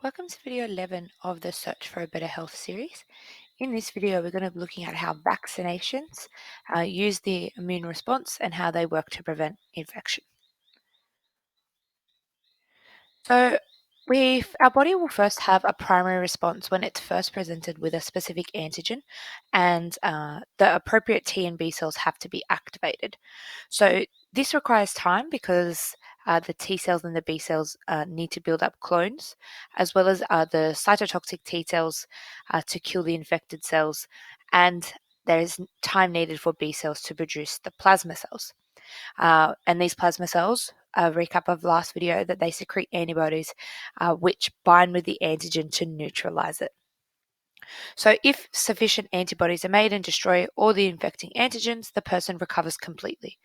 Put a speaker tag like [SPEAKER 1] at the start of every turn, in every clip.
[SPEAKER 1] Welcome to video 11 of the Search for a Better Health series. In this video, we're going to be looking at how vaccinations use the immune response and how they work to prevent infection. So our body will first have a primary response when it's first presented with a specific antigen, and the appropriate T and B cells have to be activated. So this requires time because the T cells and the B cells need to build up clones, as well as the cytotoxic T cells to kill the infected cells, and there is time needed for B cells to produce the plasma cells. And these plasma cells, a recap of last video, that they secrete antibodies which bind with the antigen to neutralize it. So if sufficient antibodies are made and destroy all the infecting antigens, the person recovers completely.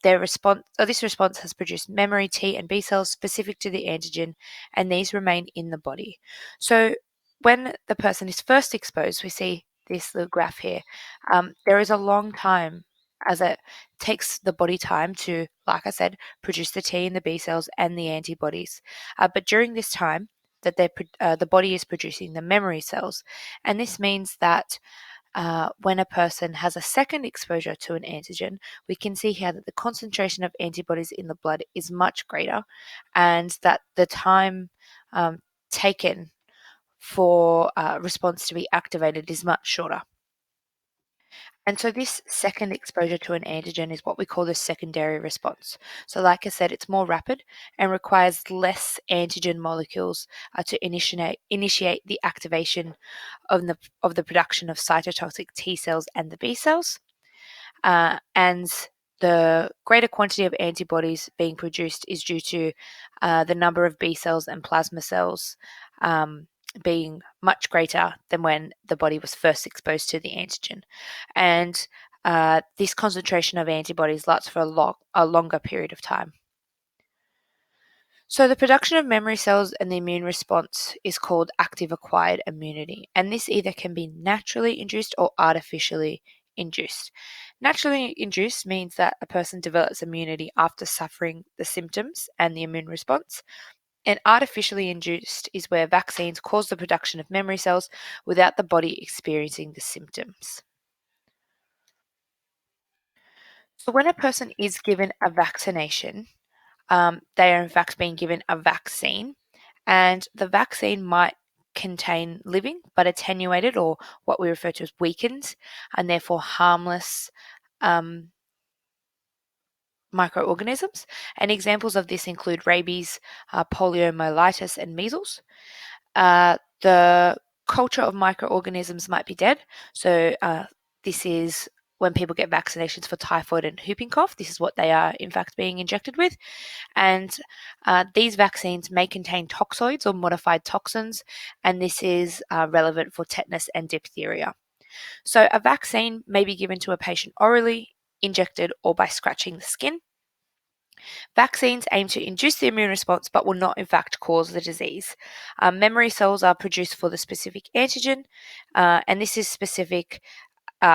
[SPEAKER 1] This response has produced memory T and B cells specific to the antigen, and these remain in the body. So when the person is first exposed, we see this little graph here. There is a long time, as it takes the body time to, like I said, produce the T and the B cells and the antibodies. But during this time, that the body is producing the memory cells, and this means that when a person has a second exposure to an antigen, we can see here that the concentration of antibodies in the blood is much greater, and that the time taken for response to be activated is much shorter. And so this second exposure to an antigen is what we call the secondary response. So like I said, it's more rapid and requires less antigen molecules to initiate the activation of the production of cytotoxic T cells and the B cells. And the greater quantity of antibodies being produced is due to the number of B cells and plasma cells being much greater than when the body was first exposed to the antigen. And this concentration of antibodies lasts for a longer period of time. So the production of memory cells and the immune response is called active acquired immunity, and this either can be naturally induced or artificially induced. Naturally induced means that a person develops immunity after suffering the symptoms and the immune response. And artificially induced is where vaccines cause the production of memory cells without the body experiencing the symptoms. So when a person is given a vaccination, they are in fact being given a vaccine, and the vaccine might contain living but attenuated, or what we refer to as weakened, and therefore harmless microorganisms. And examples of this include rabies, poliomyelitis, and measles. The culture of microorganisms might be dead. So this is when people get vaccinations for typhoid and whooping cough. This is what they are in fact being injected with. And these vaccines may contain toxoids or modified toxins, and this is relevant for tetanus and diphtheria. So a vaccine may be given to a patient orally, injected, or by scratching the skin. Vaccines aim to induce the immune response but will not in fact cause the disease. Memory cells are produced for the specific antigen, and this is specific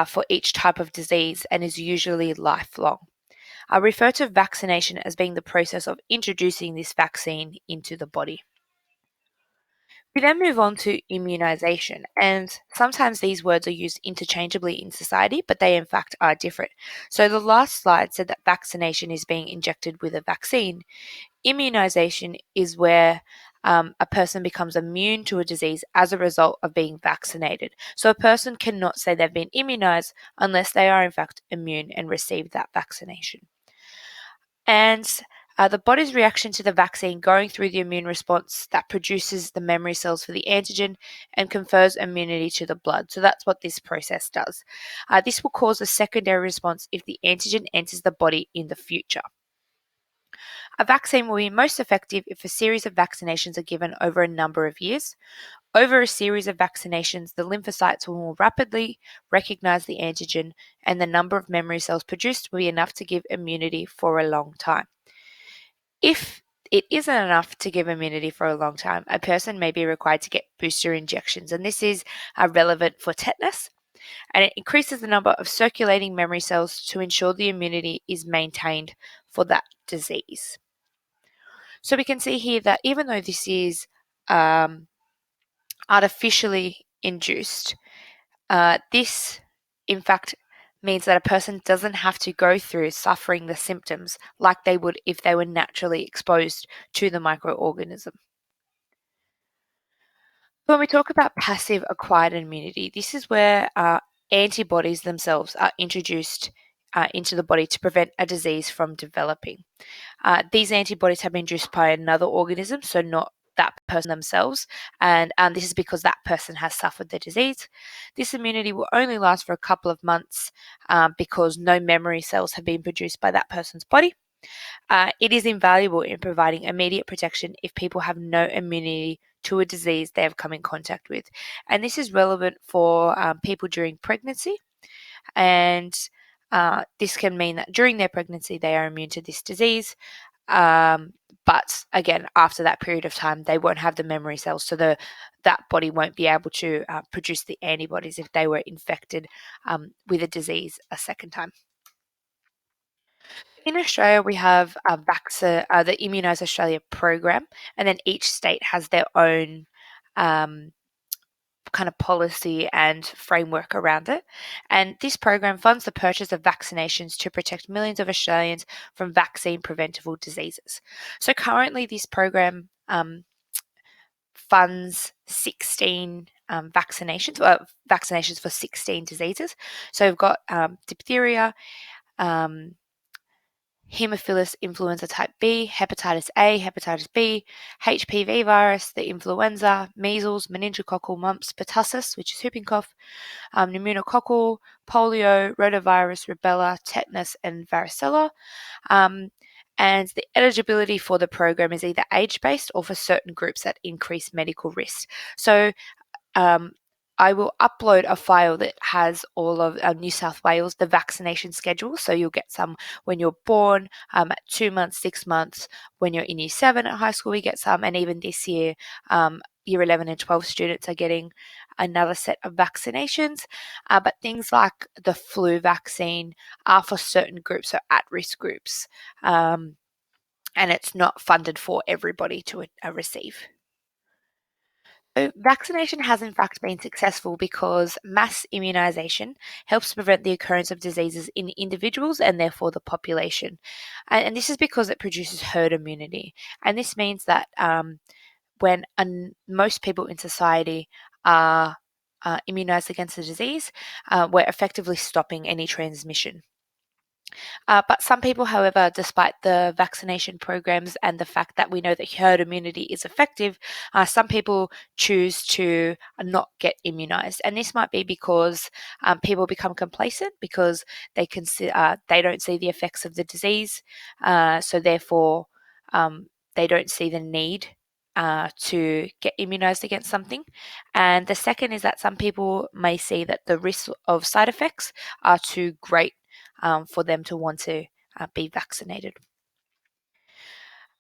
[SPEAKER 1] for each type of disease and is usually lifelong. I refer to vaccination as being the process of introducing this vaccine into the body. We then move on to immunization, and sometimes these words are used interchangeably in society, but they in fact are different. So the last slide said that vaccination is being injected with a vaccine. Immunization is where a person becomes immune to a disease as a result of being vaccinated. So a person cannot say they've been immunized unless they are in fact immune and received that vaccination. And the body's reaction to the vaccine going through the immune response that produces the memory cells for the antigen and confers immunity to the blood. So that's what this process does. This will cause a secondary response if the antigen enters the body in the future. A vaccine will be most effective if a series of vaccinations are given over a number of years. Over a series of vaccinations, the lymphocytes will more rapidly recognize the antigen, and the number of memory cells produced will be enough to give immunity for a long time. If it isn't enough to give immunity for a long time, a person may be required to get booster injections, and this is relevant for tetanus, and it increases the number of circulating memory cells to ensure the immunity is maintained for that disease. So we can see here that even though this is artificially induced. This, in fact, means that a person doesn't have to go through suffering the symptoms like they would if they were naturally exposed to the microorganism. When we talk about passive acquired immunity, this is where antibodies themselves are introduced into the body to prevent a disease from developing. These antibodies have been induced by another organism, so not that person themselves, and this is because that person has suffered the disease. This immunity will only last for a couple of months because no memory cells have been produced by that person's body. It is invaluable in providing immediate protection if people have no immunity to a disease they have come in contact with. And this is relevant for people during pregnancy. And this can mean that during their pregnancy, they are immune to this disease. But again, after that period of time, they won't have the memory cells, so that body won't be able to produce the antibodies if they were infected with a disease a second time. In Australia, we have the Immunise Australia program, and then each state has their own kind of policy and framework around it. And this program funds the purchase of vaccinations to protect millions of Australians from vaccine preventable diseases. So currently, this program funds 16 vaccinations for 16 diseases. So we've got diphtheria, Haemophilus influenza type B, hepatitis A, hepatitis B, HPV virus, the influenza, measles, meningococcal mumps, pertussis, which is whooping cough, pneumococcal, polio, rotavirus, rubella, tetanus, and varicella. And the eligibility for the program is either age-based or for certain groups at increased medical risk. So I will upload a file that has all of New South Wales, the vaccination schedule. So you'll get some when you're born, at 2 months, 6 months. When you're in year 7 at high school, we get some. And even this year, year 11 and 12 students are getting another set of vaccinations. But things like the flu vaccine are for certain groups, so at-risk groups. And it's not funded for everybody to receive. So vaccination has in fact been successful because mass immunization helps prevent the occurrence of diseases in individuals and therefore the population. And this is because it produces herd immunity. And this means that when most people in society are immunized against the disease, we're effectively stopping any transmission. But some people, however, despite the vaccination programs and the fact that we know that herd immunity is effective, some people choose to not get immunized. And this might be because people become complacent because they don't see the effects of the disease. So therefore, they don't see the need to get immunized against something. And the second is that some people may see that the risk of side effects are too great for them to want to be vaccinated.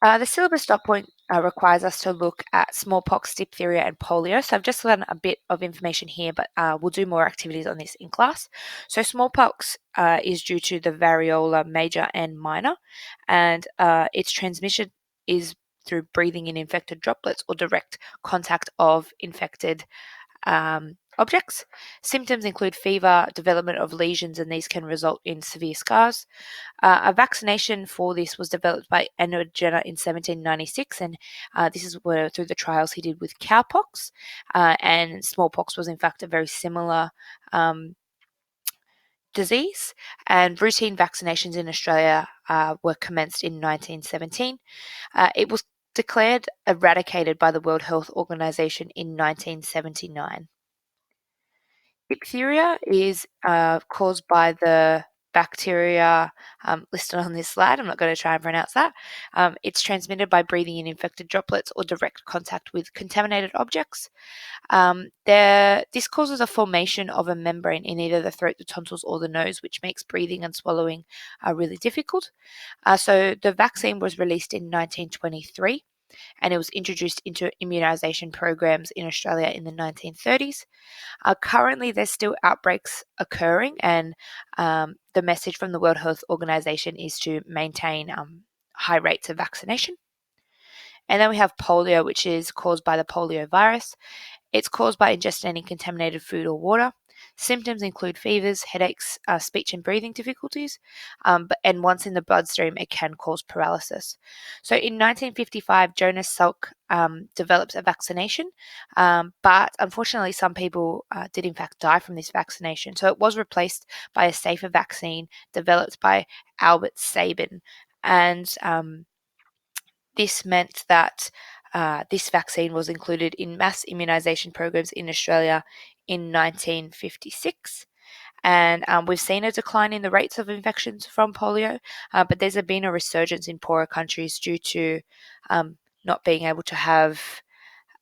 [SPEAKER 1] The syllabus dot point requires us to look at smallpox, diphtheria, and polio. So I've just done a bit of information here, but we'll do more activities on this in class. So smallpox is due to the variola major and minor, and its transmission is through breathing in infected droplets or direct contact of infected objects. Symptoms include fever, development of lesions, and these can result in severe scars. A vaccination for this was developed by Edward Jenner in 1796, and this is through the trials he did with cowpox. And smallpox was, in fact, a very similar disease. And routine vaccinations in Australia were commenced in 1917. It was declared eradicated by the World Health Organization in 1979. Diphtheria is caused by the bacteria listed on this slide. I'm not going to try and pronounce that. It's transmitted by breathing in infected droplets or direct contact with contaminated objects. This causes a formation of a membrane in either the throat, the tonsils, or the nose, which makes breathing and swallowing really difficult. So the vaccine was released in 1923, and it was introduced into immunization programs in Australia in the 1930s. Currently, there's still outbreaks occurring, and the message from the World Health Organization is to maintain high rates of vaccination. And then we have polio, which is caused by the polio virus. It's caused by ingesting any contaminated food or water. Symptoms include fevers, headaches, speech and breathing difficulties, and once in the bloodstream, it can cause paralysis. So in 1955, Jonas Salk developed a vaccination, but unfortunately, some people did in fact die from this vaccination. So it was replaced by a safer vaccine developed by Albert Sabin, and this meant that this vaccine was included in mass immunization programs in Australia in 1956. And we've seen a decline in the rates of infections from polio, but there's been a resurgence in poorer countries due to not being able to have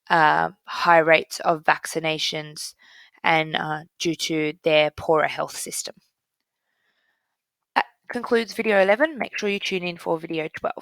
[SPEAKER 1] high rates of vaccinations and due to their poorer health system. That concludes video 11. Make sure you tune in for video 12.